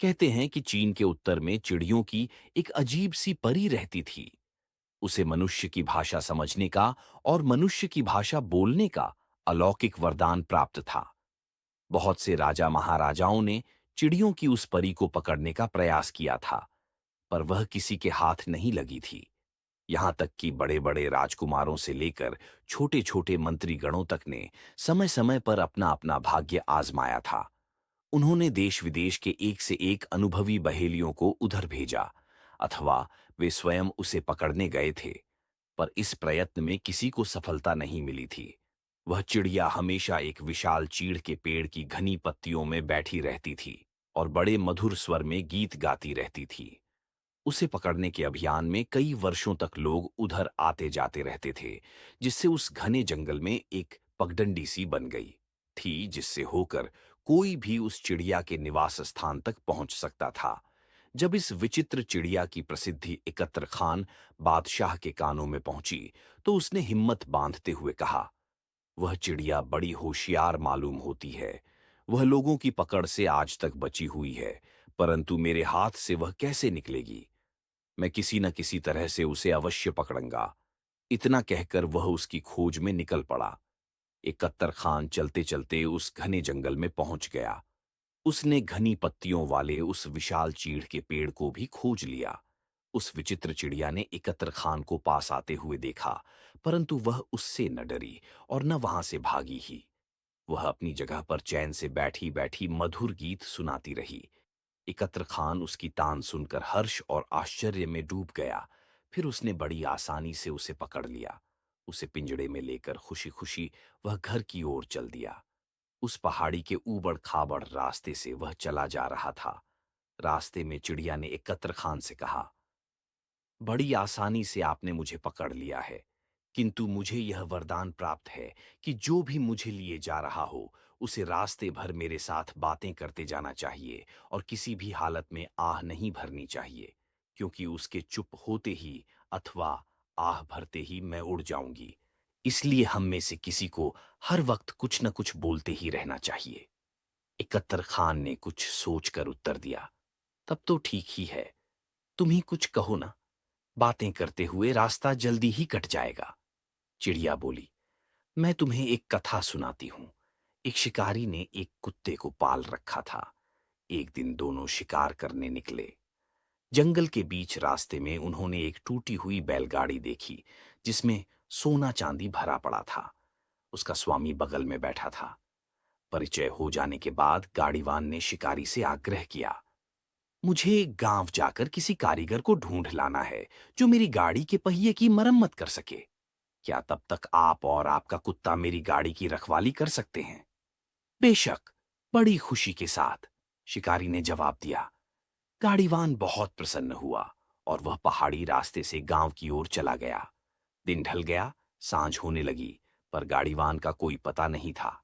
कहते हैं कि चीन के उत्तर में चिड़ियों की एक अजीब सी परी रहती थी। उसे मनुष्य की भाषा समझने का और मनुष्य की भाषा बोलने का अलौकिक वरदान प्राप्त था। बहुत से राजा महाराजाओं ने चिड़ियों की उस परी को पकड़ने का प्रयास किया था, पर वह किसी के हाथ नहीं लगी थी। यहां तक कि बड़े बड़े राजकुमारों से लेकर छोटे छोटे मंत्रीगणों तक ने समय समय पर अपना अपना भाग्य आजमाया था। उन्होंने देश विदेश के एक से एक अनुभवी बहेलियों को उधर भेजा, अथवा वे स्वयं उसे पकड़ने गए थे, पर इस प्रयत्न में किसी को सफलता नहीं मिली थी। वह चिड़िया हमेशा एक विशाल चीड़ के पेड़ की घनी पत्तियों में बैठी रहती थी और बड़े मधुर स्वर में गीत गाती रहती थी। उसे पकड़ने के अभियान में कई वर्षों तक लोग उधर आते जाते रहते थे, जिससे उस घने जंगल में एक पगडंडी सी बन गई थी, जिससे होकर कोई भी उस चिड़िया के निवास स्थान तक पहुंच सकता था। जब इस विचित्र चिड़िया की प्रसिद्धि एकत्र खान बादशाह के कानों में पहुंची, तो उसने हिम्मत बांधते हुए कहा, वह चिड़िया बड़ी होशियार मालूम होती है। वह लोगों की पकड़ से आज तक बची हुई है, परंतु मेरे हाथ से वह कैसे निकलेगी? मैं किसी न किसी तरह से उसे अवश्य पकड़ूंगा। इतना कहकर वह उसकी खोज में निकल पड़ा। इकत्तर खान चलते चलते उस घने जंगल में पहुंच गया। उसने घनी पत्तियों वाले उस विशाल चीड़ के पेड़ को भी खोज लिया। उस विचित्र चिड़िया ने एकत्र खान को पास आते हुए देखा, परंतु वह उससे न डरी और न वहां से भागी ही। वह अपनी जगह पर चैन से बैठी बैठी मधुर गीत सुनाती रही। एकत्र खान उसकी तान सुनकर हर्ष और आश्चर्य में डूब गया। फिर उसने बड़ी आसानी से उसे पकड़ लिया। उसे पिंजड़े में लेकर खुशी खुशी वह घर की ओर चल दिया। उस पहाड़ी के ऊबड़ खाबड़ रास्ते से वह चला जा रहा था। रास्ते में चिड़िया ने एकत्र खान से कहा, बड़ी आसानी से आपने मुझे पकड़ लिया है, किंतु मुझे यह वरदान प्राप्त है कि जो भी मुझे लिए जा रहा हो, उसे रास्ते भर मेरे साथ बातें करते जाना चाहिए और किसी भी हालत में आह नहीं भरनी चाहिए, क्योंकि उसके चुप होते ही अथवा आह भरते ही मैं उड़ जाऊंगी। इसलिए हम में से किसी को हर वक्त कुछ न कुछ बोलते ही रहना चाहिए। इकत्तर खान ने कुछ सोचकर उत्तर दिया, तब तो ठीक ही है। तुम ही कुछ कहो ना, बातें करते हुए रास्ता जल्दी ही कट जाएगा। चिड़िया बोली, मैं तुम्हें एक कथा सुनाती हूं। एक शिकारी ने एक कुत्ते को पाल रखा था। एक दिन दोनों शिकार करने निकले। जंगल के बीच रास्ते में उन्होंने एक टूटी हुई बैलगाड़ी देखी, जिसमें सोना चांदी भरा पड़ा था। उसका स्वामी बगल में बैठा था। परिचय हो जाने के बाद गाड़ीवान ने शिकारी से आग्रह किया, मुझे गांव जाकर किसी कारीगर को ढूंढ लाना है जो मेरी गाड़ी के पहिए की मरम्मत कर सके। क्या तब तक आप और आपका कुत्ता मेरी गाड़ी की रखवाली कर सकते हैं? बेशक, बड़ी खुशी के साथ, शिकारी ने जवाब दिया। गाड़ीवान बहुत प्रसन्न हुआ और वह पहाड़ी रास्ते से गांव की ओर चला गया। दिन ढल गया, सांझ होने लगी, पर गाड़ीवान का कोई पता नहीं था।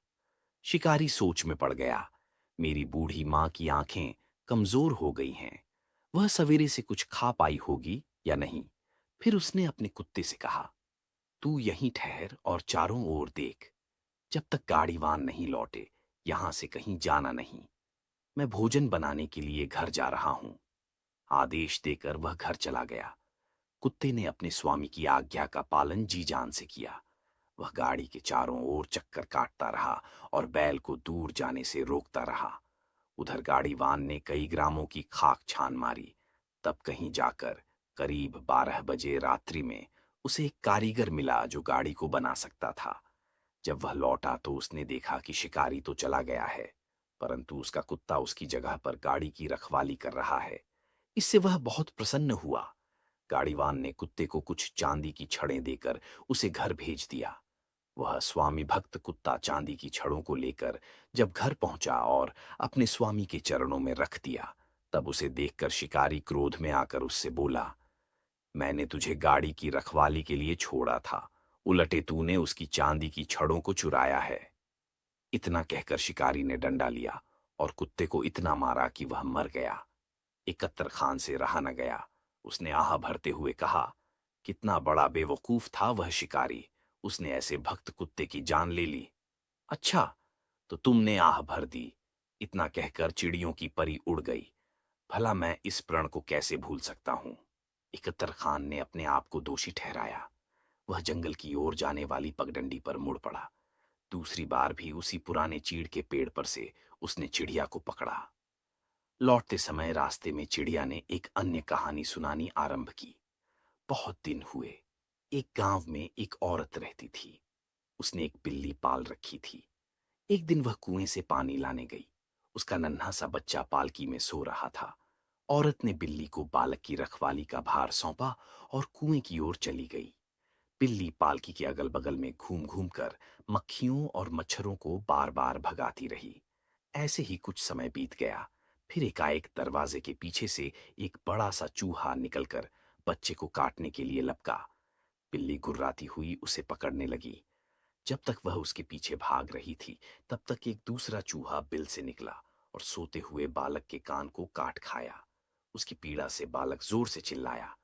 शिकारी सोच में पड़ गया। मेरी बूढ़ी मां की आंखें कमजोर हो गई हैं। वह सवेरे से कुछ खा पाई होगी या नहीं। फिर उसने अपने कुत्ते से कहा, तू यहीं ठहर और चारों ओर देख। जब तक गाड़ीवान नहीं लौटे, यहां से कहीं जाना नहीं। मैं भोजन बनाने के लिए घर जा रहा हूं। आदेश देकर वह घर चला गया। कुत्ते ने अपने स्वामी की आज्ञा का पालन जी जान से किया। वह गाड़ी के चारों ओर चक्कर काटता रहा और बैल को दूर जाने से रोकता रहा। उधर गाड़ीवान ने कई ग्रामों की खाक छान मारी। तब कहीं जाकर करीब 12 बजे रात्रि में उसे एक कारीगर मिला जो गाड़ी को बना सकता था। जब वह लौटा तो उसने देखा कि शिकारी तो चला गया है, परंतु उसका कुत्ता उसकी जगह पर गाड़ी की रखवाली कर रहा है। इससे वह बहुत प्रसन्न हुआ। गाड़ीवान ने कुत्ते को कुछ चांदी की छड़ें देकर उसे घर भेज दिया। वह स्वामी भक्त कुत्ता चांदी की छड़ों को लेकर जब घर पहुंचा और अपने स्वामी के चरणों में रख दिया, तब उसे देखकर शिकारी क्रोध में आकर उससे बोला, मैंने तुझे गाड़ी की रखवाली के लिए छोड़ा था, उलटे तूने उसकी चांदी की छड़ों को चुराया है। इतना कहकर शिकारी ने डंडा लिया और कुत्ते को इतना मारा कि वह मर गया। इकत्तर खान से रहा न गया। उसने आह भरते हुए कहा, कितना बड़ा बेवकूफ था वह शिकारी। उसने ऐसे भक्त कुत्ते की जान ले ली। अच्छा, तो तुमने आह भर दी। इतना कहकर चिड़ियों की परी उड़ गई। भला मैं इस प्रण को कैसे भूल सकता हूं। इकत्तर खान ने अपने आप को दोषी ठहराया। वह जंगल की ओर जाने वाली पगडंडी पर मुड़ पड़ा। दूसरी बार भी उसी पुराने चीड़ के पेड़ पर से उसने चिड़िया को पकड़ा। लौटते समय रास्ते में चिड़िया ने एक अन्य कहानी सुनानी आरंभ की। बहुत दिन हुए, एक गांव में एक औरत रहती थी। उसने एक बिल्ली पाल रखी थी। एक दिन वह कुएं से पानी लाने गई। उसका नन्हा सा बच्चा पालकी में सो रहा था। औरत ने बिल्ली को बालक की रखवाली का भार सौंपा और कुएं की ओर चली गई। बिल्ली पालकी के अगल बगल में घूम घूम कर मक्खियों और मच्छरों को बार बार भगाती रही। ऐसे ही कुछ समय बीत गया। फिर एकाएक दरवाजे के पीछे से एक बड़ा सा चूहा निकलकर बच्चे को काटने के लिए लपका। बिल्ली गुर्राती हुई उसे पकड़ने लगी। जब तक वह उसके पीछे भाग रही थी, तब तक एक दूसरा चूहा बिल से निकला और सोते हुए बालक के कान को काट खाया। उसकी पीड़ा से बालक जोर से चिल्लाया।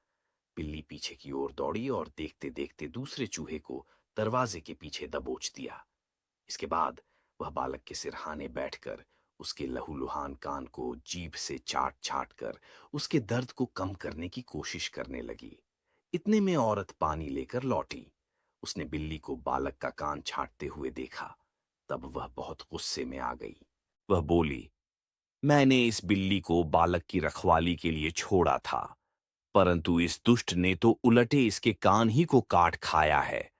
बिल्ली पीछे की ओर दौड़ी और देखते देखते दूसरे चूहे को दरवाजे के पीछे दबोच दिया। इसके बाद वह बालक के सिरहाने बैठकर उसके लहूलुहान कान को जीभ से चाट चाट कर उसके दर्द को कम करने की कोशिश करने लगी। इतने में औरत पानी लेकर लौटी। उसने बिल्ली को बालक का कान छाटते हुए देखा। तब वह बहुत गुस्से में आ गई। वह बोली, मैंने इस बिल्ली को बालक की रखवाली के लिए छोड़ा था, परंतु इस दुष्ट ने तो उलटे इसके कान ही को काट खाया है।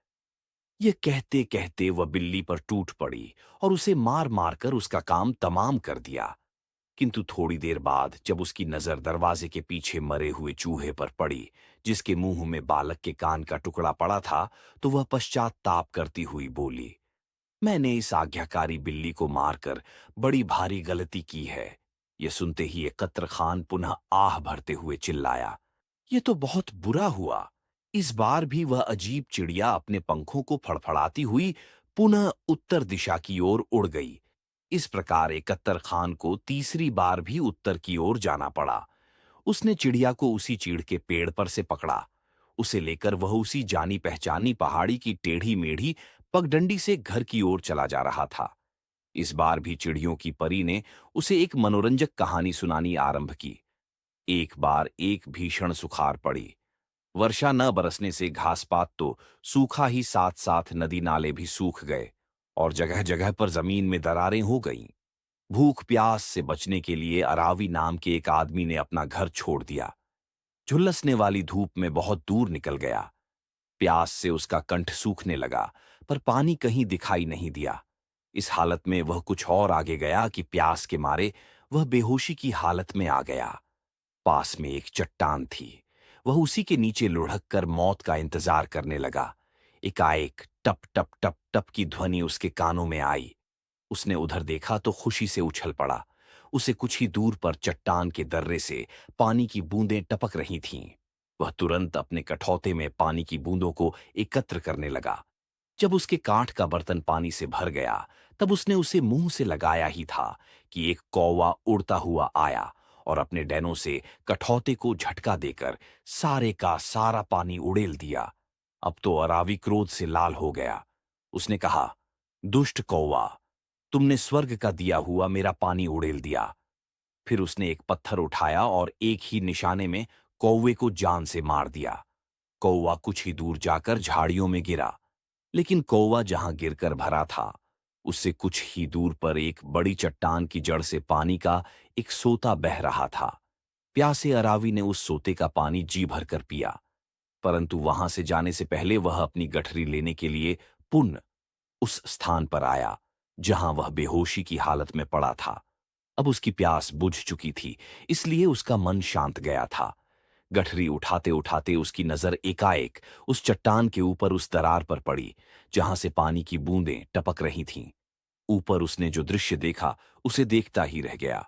ये कहते कहते वह बिल्ली पर टूट पड़ी और उसे मार मार कर उसका काम तमाम कर दिया। किंतु थोड़ी देर बाद जब उसकी नजर दरवाजे के पीछे मरे हुए चूहे पर पड़ी, जिसके मुंह में बालक के कान का टुकड़ा पड़ा था, तो वह पश्चाताप करती हुई बोली, मैंने इस आज्ञाकारी बिल्ली को मारकर बड़ी भारी गलती की है। यह सुनते ही एकत्र खान पुनः आह भरते हुए चिल्लाया, ये तो बहुत बुरा हुआ। इस बार भी वह अजीब चिड़िया अपने पंखों को फड़फड़ाती हुई पुनः उत्तर दिशा की ओर उड़ गई। इस प्रकार एकत्तर खान को तीसरी बार भी उत्तर की ओर जाना पड़ा। उसने चिड़िया को उसी चीड़ के पेड़ पर से पकड़ा। उसे लेकर वह उसी जानी पहचानी पहाड़ी की टेढ़ी मेढ़ी पगडंडी से घर की ओर चला जा रहा था। इस बार भी चिड़ियों की परी ने उसे एक मनोरंजक कहानी सुनानी आरंभ की। एक बार एक भीषण सुखाड़ पड़ी। वर्षा न बरसने से घास पात तो सूखा ही, साथ साथ नदी नाले भी सूख गए और जगह जगह पर जमीन में दरारें हो गईं। भूख प्यास से बचने के लिए अरावी नाम के एक आदमी ने अपना घर छोड़ दिया। झुलसने वाली धूप में बहुत दूर निकल गया। प्यास से उसका कंठ सूखने लगा, पर पानी कहीं दिखाई नहीं दिया। इस हालत में वह कुछ और आगे गया कि प्यास के मारे वह बेहोशी की हालत में आ गया। पास में एक चट्टान थी। वह उसी के नीचे लुढ़क कर मौत का इंतजार करने लगा। एकाएक टप टप टप टप की ध्वनि उसके कानों में आई। उसने उधर देखा तो खुशी से उछल पड़ा। उसे कुछ ही दूर पर चट्टान के दर्रे से पानी की बूंदें टपक रही थीं। वह तुरंत अपने कठौते में पानी की बूंदों को एकत्र करने लगा। जब उसके काठ का बर्तन पानी से भर गया, तब उसने उसे मुंह से लगाया ही था कि एक कौवा उड़ता हुआ आया और अपने डैनों से कठौते को झटका देकर सारे का सारा पानी उड़ेल दिया। अब तो अरावी क्रोध से लाल हो गया। उसने कहा, दुष्ट कौवा, तुमने स्वर्ग का दिया हुआ मेरा पानी उड़ेल दिया। फिर उसने एक पत्थर उठाया और एक ही निशाने में कौवे को जान से मार दिया। कौवा कुछ ही दूर जाकर झाड़ियों में गिरा, लेकिन कौवा जहां गिरकर भरा था, उससे कुछ ही दूर पर एक बड़ी चट्टान की जड़ से पानी का एक सोता बह रहा था। प्यासे अरावी ने उस सोते का पानी जी भरकर पिया, परंतु वहां से जाने से पहले वह अपनी गठरी लेने के लिए पुनः उस स्थान पर आया जहां वह बेहोशी की हालत में पड़ा था। अब उसकी प्यास बुझ चुकी थी, इसलिए उसका मन शांत गया था। गठरी उठाते उठाते उसकी नजर एकाएक उस चट्टान के ऊपर उस दरार पर पड़ी जहां से पानी की बूंदें टपक रही थीं। ऊपर उसने जो दृश्य देखा, उसे देखता ही रह गया।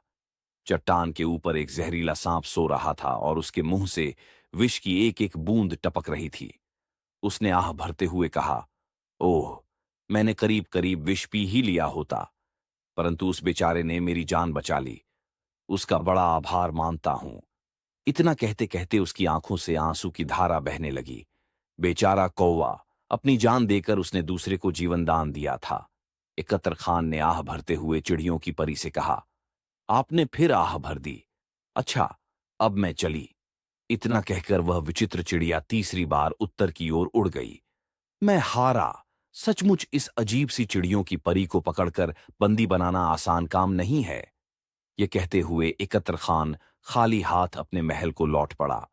चट्टान के ऊपर एक जहरीला सांप सो रहा था और उसके मुंह से विष की एक एक बूंद टपक रही थी। उसने आह भरते हुए कहा, ओह, मैंने करीब करीब विष पी ही लिया होता, परंतु उस बेचारे ने मेरी जान बचा ली। उसका बड़ा आभार मानता हूं। इतना कहते कहते उसकी आंखों से आंसू की धारा बहने लगी। बेचारा कौवा, अपनी जान देकर उसने दूसरे को जीवन दान दिया था। एकत्र खान ने आह भरते हुए चिड़ियों की परी से कहा, आपने फिर आह भर दी। अच्छा, अब मैं चली। इतना कहकर वह विचित्र चिड़िया तीसरी बार उत्तर की ओर उड़ गई। मैं हारा। सचमुच इस अजीब सी चिड़ियों की परी को पकड़कर बंदी बनाना आसान काम नहीं है। ये कहते हुए एकत्र खान खाली हाथ अपने महल को लौट पड़ा।